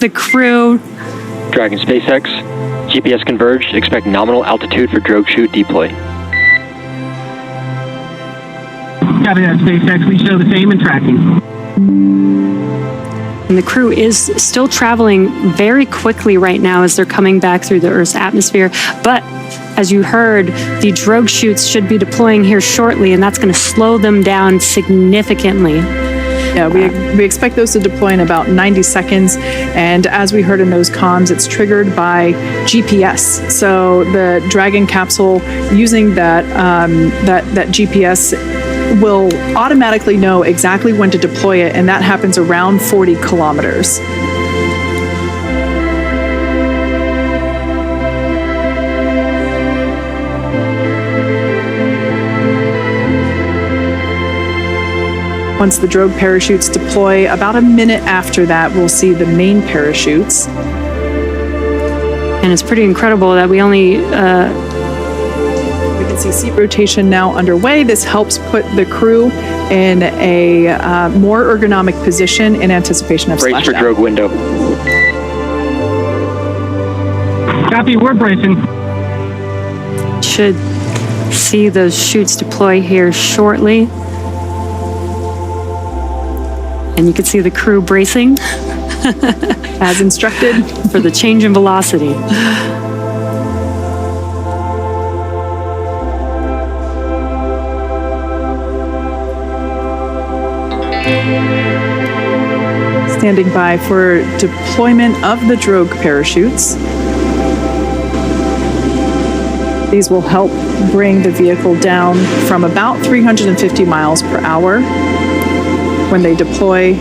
the crew. Dragon SpaceX, GPS converged, expect nominal altitude for drogue chute deploy. Copy that, SpaceX, we show the same and tracking. And the crew is still traveling very quickly right now as they're coming back through the Earth's atmosphere. But as you heard, the drogue chutes should be deploying here shortly, and that's going to slow them down significantly. Yeah, we expect those to deploy in about 90 seconds. And as we heard in those comms, it's triggered by GPS. So the Dragon capsule using that GPS will automatically know exactly when to deploy it, and that happens around 40 kilometers. Once the drogue parachutes deploy, about a minute after that, we'll see the main parachutes. And it's pretty incredible that we only... We can see seat rotation now underway. This helps put the crew in a more ergonomic position in anticipation of splashdown. Brace for drogue window. Copy, we're bracing. Should see those chutes deploy here shortly. And you can see the crew bracing as instructed for the change in velocity. Standing by for deployment of the drogue parachutes. These will help bring the vehicle down from about 350 miles per hour when they deploy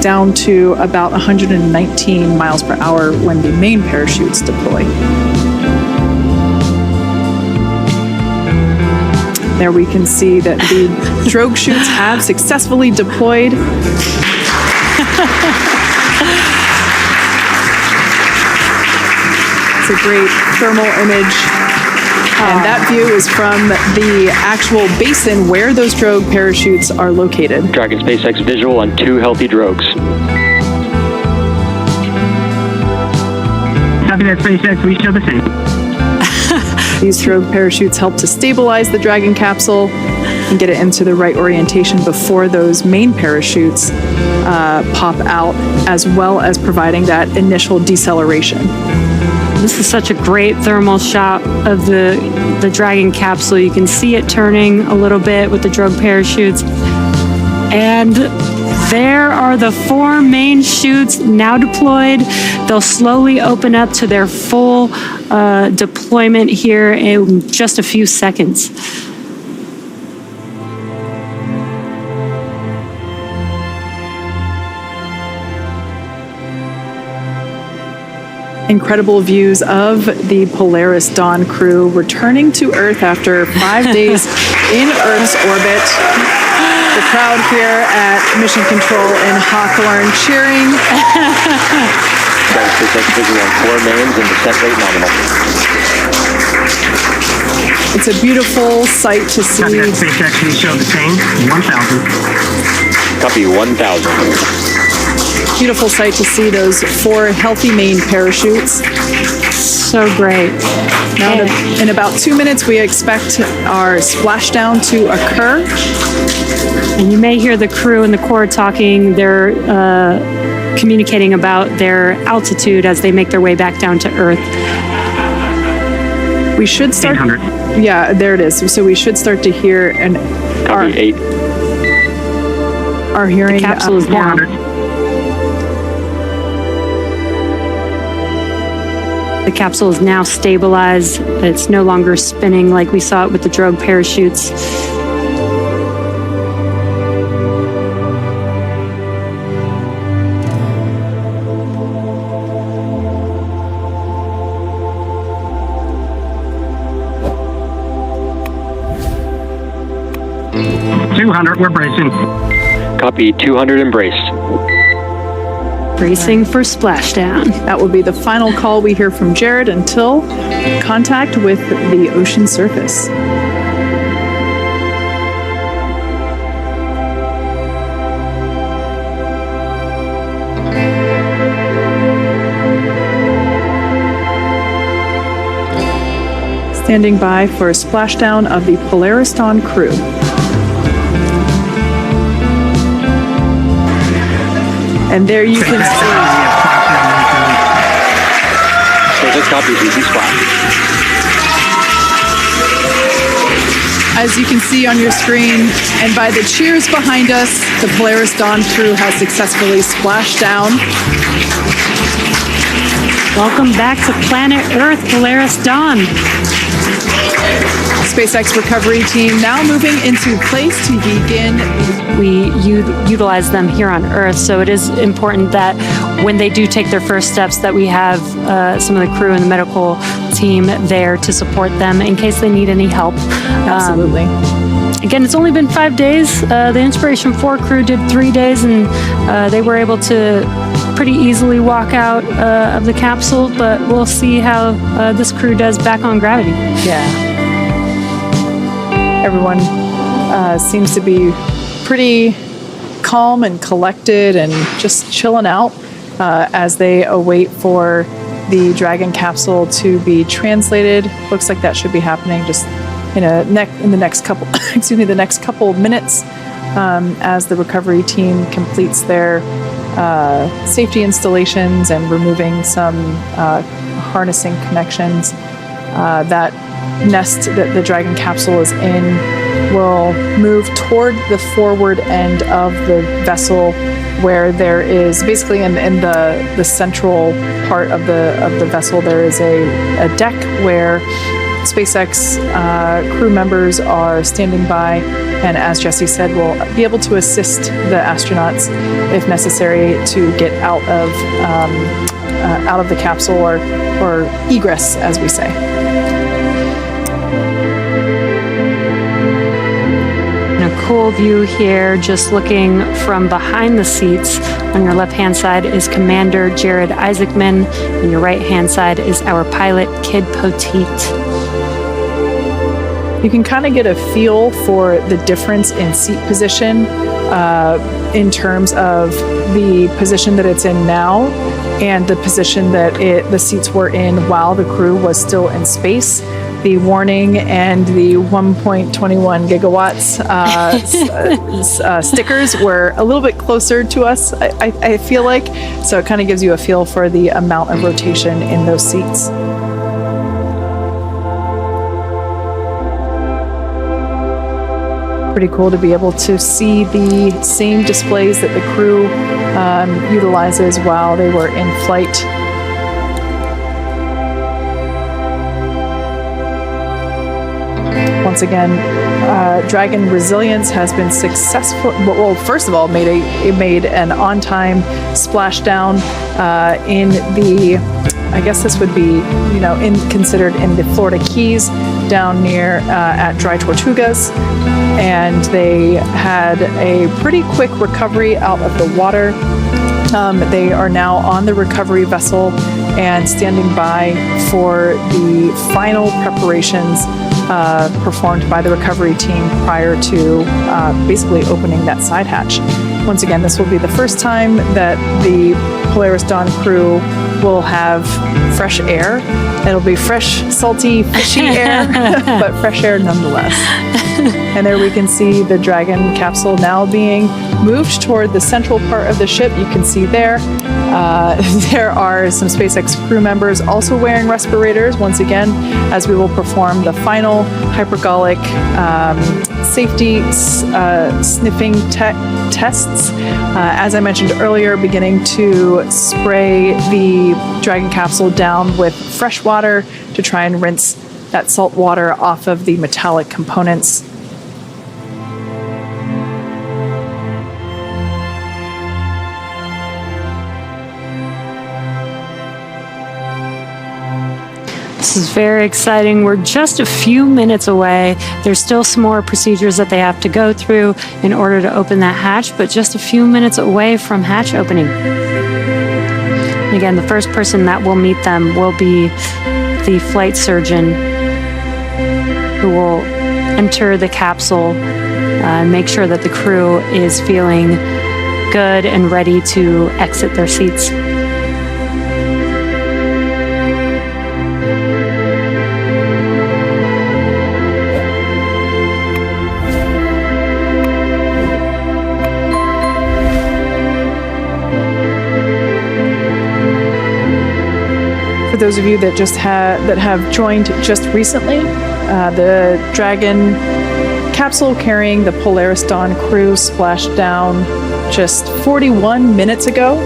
down to about 119 miles per hour when the main parachutes deploy. There we can see that the drogue chutes have successfully deployed. It's a great thermal image. And that view is from the actual basin where those drogue parachutes are located. Dragon SpaceX visual on 2 healthy drogues. Copy that, SpaceX, we show the same. These drogue parachutes help to stabilize the Dragon capsule and get it into the right orientation before those main parachutes pop out, as well as providing that initial deceleration. This is such a great thermal shot of the Dragon capsule. You can see it turning a little bit with the drogue parachutes. And there are the 4 main chutes now deployed. They'll slowly open up to their full deployment here in just a few seconds. Incredible views of the Polaris Dawn crew returning to Earth after 5 days in Earth's orbit. The crowd here at Mission Control in Hawthorne cheering. SpaceX visual on 4 mains and descent rate nominal. It's a beautiful sight to see. Copy that, SpaceX, we show the same. 1,000. Copy 1,000. Beautiful sight to see those 4 healthy main parachutes. So great. Now, in about 2 minutes, we expect our splashdown to occur. And you may hear the crew and the Corps talking. They're communicating about their altitude as they make their way back down to Earth. We should start. 800. Yeah, there it is. So we should start to hear Copy 8. Our hearing. The capsule is now. 400. The capsule is now stabilized. It's no longer spinning like we saw it with the drogue parachutes. We're bracing. Copy 200 embraced. Bracing for splashdown. That will be the final call we hear from Jared until contact with the ocean surface. Standing by for a splashdown of the Polaris Dawn crew. And there you can see. SpaceX copies, easy splash. As you can see on your screen, and by the cheers behind us, the Polaris Dawn crew has successfully splashed down. Welcome back to planet Earth, Polaris Dawn. SpaceX recovery team now moving into place to begin. We utilize them here on Earth, so it is important that when they do take their first steps that we have some of the crew and the medical team there to support them in case they need any help. Absolutely. Again, it's only been 5 days. The Inspiration 4 crew did 3 days, and they were able to pretty easily walk out of the capsule, but we'll see how this crew does back on gravity. Yeah. Everyone seems to be pretty calm and collected and just chilling out as they await for the Dragon capsule to be translated. Looks like that should be happening just in the next couple the next couple minutes as the recovery team completes their safety installations and removing some harnessing connections. That nest that the Dragon capsule is in will move toward the forward end of the vessel, where there is basically in the central part of the vessel there is a deck where SpaceX crew members are standing by, and as Jesse said, will be able to assist the astronauts if necessary to get out of the capsule or egress, as we say. And a cool view here, just looking from behind the seats. On your left-hand side is Commander Jared Isaacman, and your right-hand side is our pilot, Kid Poteet. You can kind of get a feel for the difference in seat position in terms of the position that it's in now and the position that the seats were in while the crew was still in space. The warning and the 1.21 gigawatts stickers were a little bit closer to us, I feel like. So it kind of gives you a feel for the amount of rotation in those seats. Pretty cool to be able to see the same displays that the crew utilizes while they were in flight. Once again, Dragon resilience has been successful. Well, first of all, it made an on-time splashdown in the, I guess this would be, considered in the Florida Keys down near at Dry Tortugas, and they had a pretty quick recovery out of the water. They are now on the recovery vessel and standing by for the final preparations performed by the recovery team prior to basically opening that side hatch. Once again, this will be the first time that the Polaris Dawn crew will have fresh air. It'll be fresh, salty, fishy air, but fresh air nonetheless. And there we can see the Dragon capsule now being moved toward the central part of the ship. You can see there are some SpaceX crew members also wearing respirators, once again, as we will perform the final hypergolic safety sniffing tests. As I mentioned earlier, beginning to spray the Dragon capsule down with fresh water to try and rinse that salt water off of the metallic components. This is very exciting. We're just a few minutes away. There's still some more procedures that they have to go through in order to open that hatch, but just a few minutes away from hatch opening. And again, the first person that will meet them will be the flight surgeon, who will enter the capsule and make sure that the crew is feeling good and ready to exit their seats. those of you that have joined just recently, the Dragon capsule carrying the Polaris Dawn crew splashed down just 41 minutes ago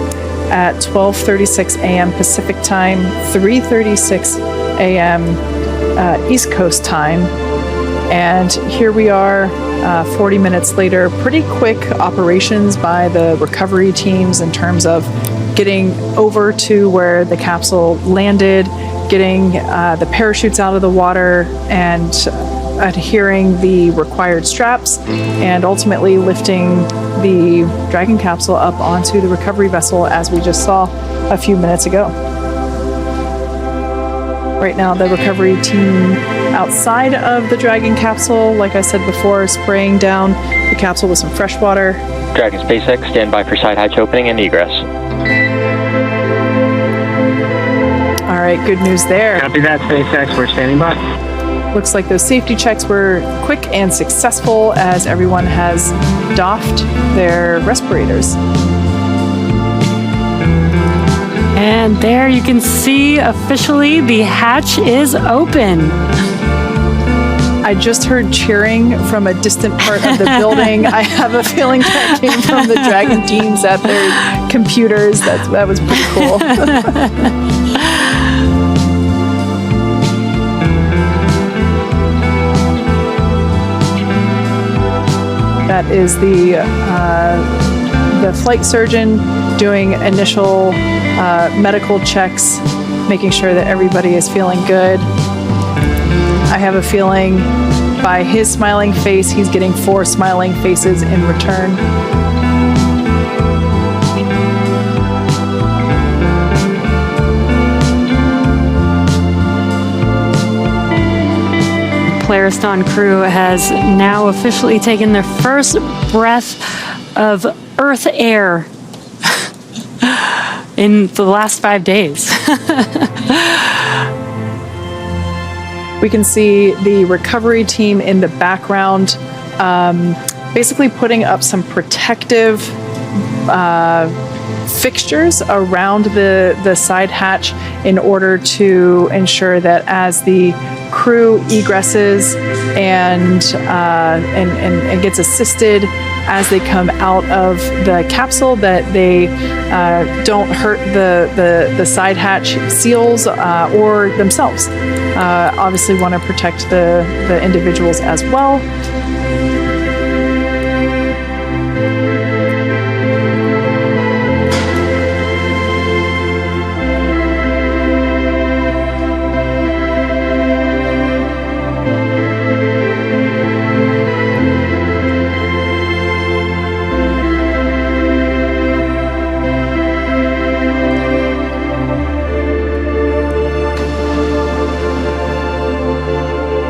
at 12:36 a.m. Pacific time, 3:36 a.m. East Coast time. And here we are 40 minutes later. Pretty quick operations by the recovery teams in terms of getting over to where the capsule landed, getting the parachutes out of the water, and adhering the required straps, and ultimately lifting the Dragon capsule up onto the recovery vessel, as we just saw a few minutes ago. Right now, the recovery team outside of the Dragon capsule, like I said before, spraying down the capsule with some fresh water. Dragon SpaceX, stand by for side hatch opening and egress. All right, good news there. Copy that, SpaceX. We're standing by. Looks like those safety checks were quick and successful as everyone has doffed their respirators. And there you can see officially the hatch is open. I just heard cheering from a distant part of the building. I have a feeling that came from the Dragon teams at their computers. That was pretty cool. That is the flight surgeon doing initial medical checks, making sure that everybody is feeling good. I have a feeling by his smiling face, he's getting 4 smiling faces in return. Polaris Dawn crew has now officially taken their first breath of Earth air in the last 5 days. We can see the recovery team in the background, basically putting up some protective fixtures around the side hatch in order to ensure that as the crew egresses and gets assisted as they come out of the capsule, that they don't hurt the side hatch seals or themselves. Obviously want to protect the individuals as well.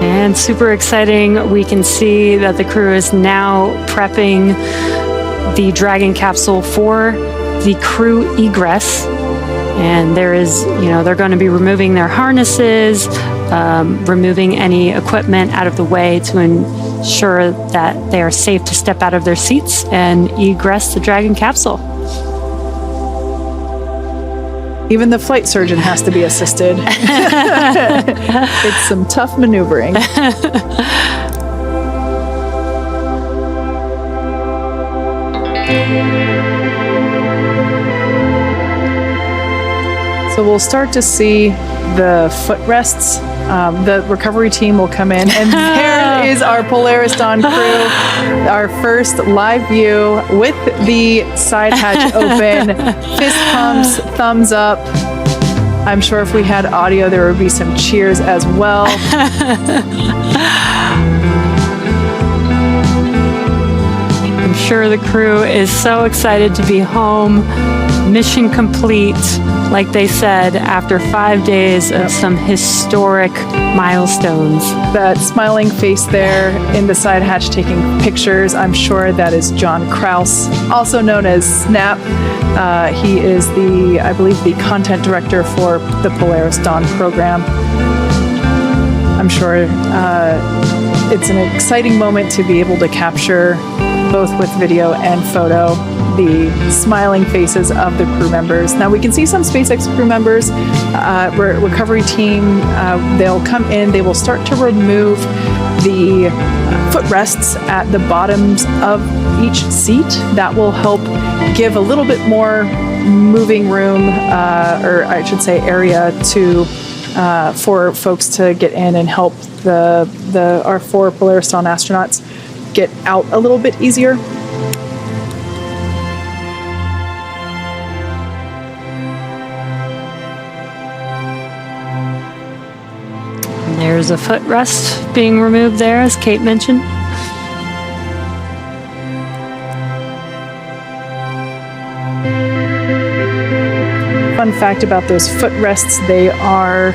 And super exciting, we can see that the crew is now prepping the Dragon capsule for the crew egress. And there is, they're going to be removing their harnesses, removing any equipment out of the way to ensure that they are safe to step out of their seats and egress the Dragon capsule. Even the flight surgeon has to be assisted. It's some tough maneuvering. So we'll start to see the footrests. The recovery team will come in, and there is our Polaris Dawn crew, our first live view with the side hatch open, fist pumps, thumbs up. I'm sure if we had audio, there would be some cheers as well. I'm sure the crew is so excited to be home. Mission complete, like they said, after 5 days of some historic milestones. That smiling face there in the side hatch taking pictures, I'm sure that is John Kraus, also known as Snap. He is I believe, the content director for the Polaris Dawn program. I'm sure it's an exciting moment to be able to capture both with video and photo, the smiling faces of the crew members. Now we can see some SpaceX crew members, recovery team, they'll come in, they will start to remove the footrests at the bottoms of each seat. That will help give a little bit more moving room, or I should say area to for folks to get in and help our 4 Polaris Dawn astronauts get out a little bit easier. There's a footrest being removed there, as Kate mentioned. Fun fact about those footrests, they are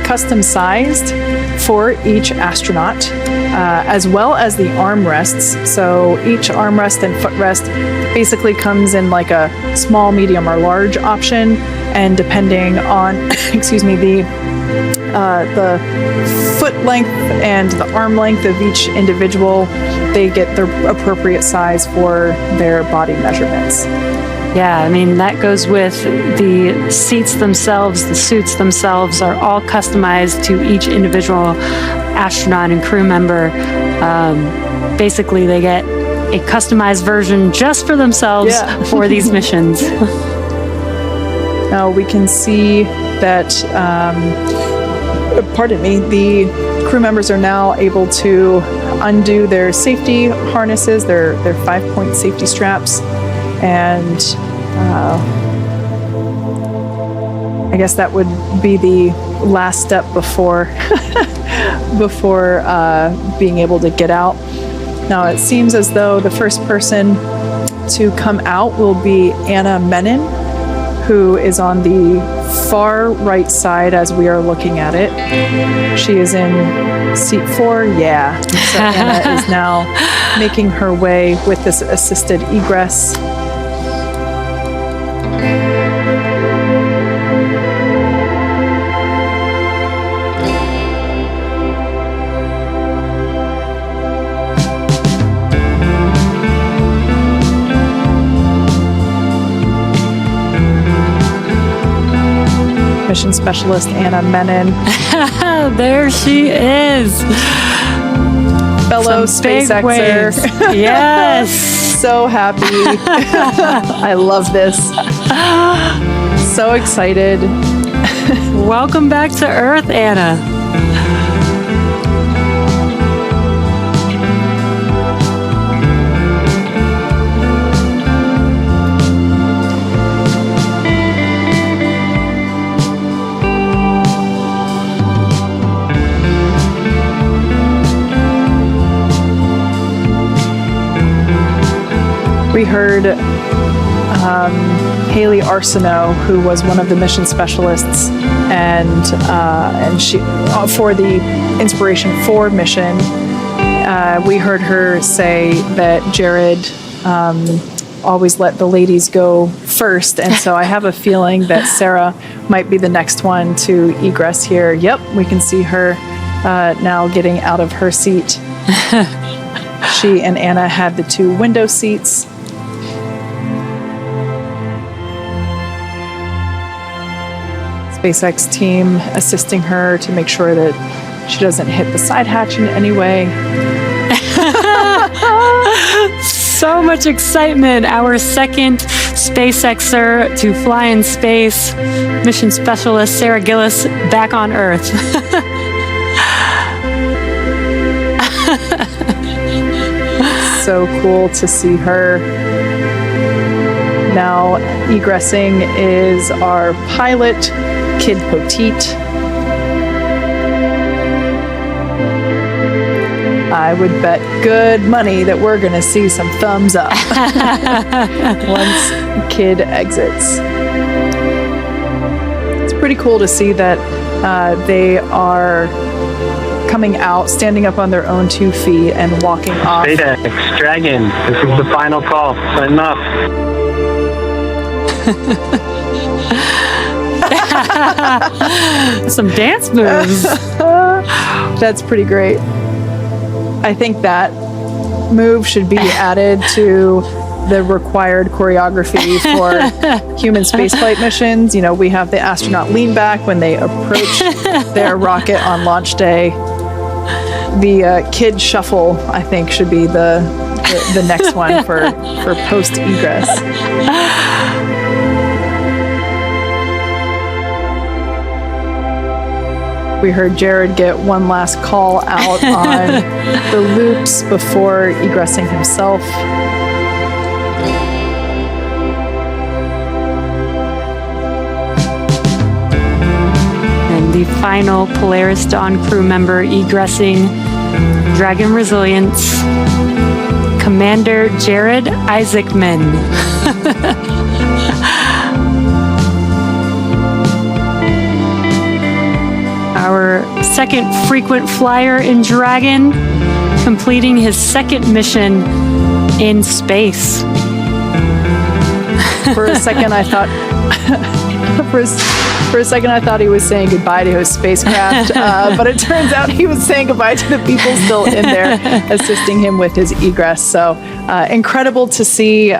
custom sized for each astronaut, as well as the armrests. So each armrest and footrest basically comes in like a small, medium, or large option, and depending on, the foot length and the arm length of each individual, they get the appropriate size for their body measurements. Yeah, I mean, that goes with the seats themselves, the suits themselves are all customized to each individual astronaut and crew member. Basically, they get a customized version just for themselves for these missions. Now we can see that, the crew members are now able to undo their safety harnesses, their 5-point safety straps, and I guess that would be the last step before being able to get out. Now it seems as though the first person to come out will be Anna Menon, who is on the far right side as we are looking at it. She is in seat 4. Yeah. So Anna is now making her way with this assisted egress. Mission Specialist Anna Menon. There she is. Fellow SpaceXer. Yes. So happy. I love this. So excited. Welcome back to Earth, Anna. We heard Haley Arsenault, who was one of the mission specialists, and she for the Inspiration 4 mission. We heard her say that Jared always let the ladies go first, and so I have a feeling that Sarah might be the next one to egress here. Yep, we can see her now getting out of her seat. She and Anna had the 2 window seats. SpaceX team assisting her to make sure that she doesn't hit the side hatch in any way. So much excitement. Our second SpaceXer to fly in space, mission specialist Sarah Gillis, back on Earth. So cool to see her. Now egressing is our pilot, Kid Poteet. I would bet good money that we're going to see some thumbs up once Kid exits. It's pretty cool to see that they are coming out, standing up on their own 2 feet and walking off. SpaceX Dragon, this is the final call. Sign up. Some dance moves. That's pretty great. I think that move should be added to the required choreography for human spaceflight missions. You know, we have the astronaut lean back when they approach their rocket on launch day. The kid shuffle, I think, should be the next one for post egress. We heard Jared get one last call out on the loops before egressing himself. And the final Polaris Dawn crew member egressing Dragon Resilience, Commander Jared Isaacman. Our second frequent flyer in Dragon, completing his second mission in space. For a second, I thought. For a second, I thought he was saying goodbye to his spacecraft, but it turns out he was saying goodbye to the people still in there, assisting him with his egress. So incredible to see.